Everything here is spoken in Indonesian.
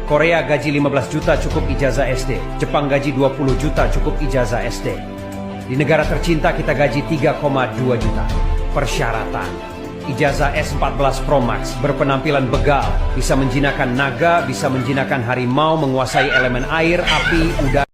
Korea gaji 15 juta cukup ijazah SD. Jepang gaji 20 juta cukup ijazah SD. Di negara tercinta kita gaji 3,2 juta. Persyaratan: ijazah S14 Pro Max, berpenampilan begal, bisa menjinakkan naga, bisa menjinakkan harimau, menguasai elemen air, api, udara.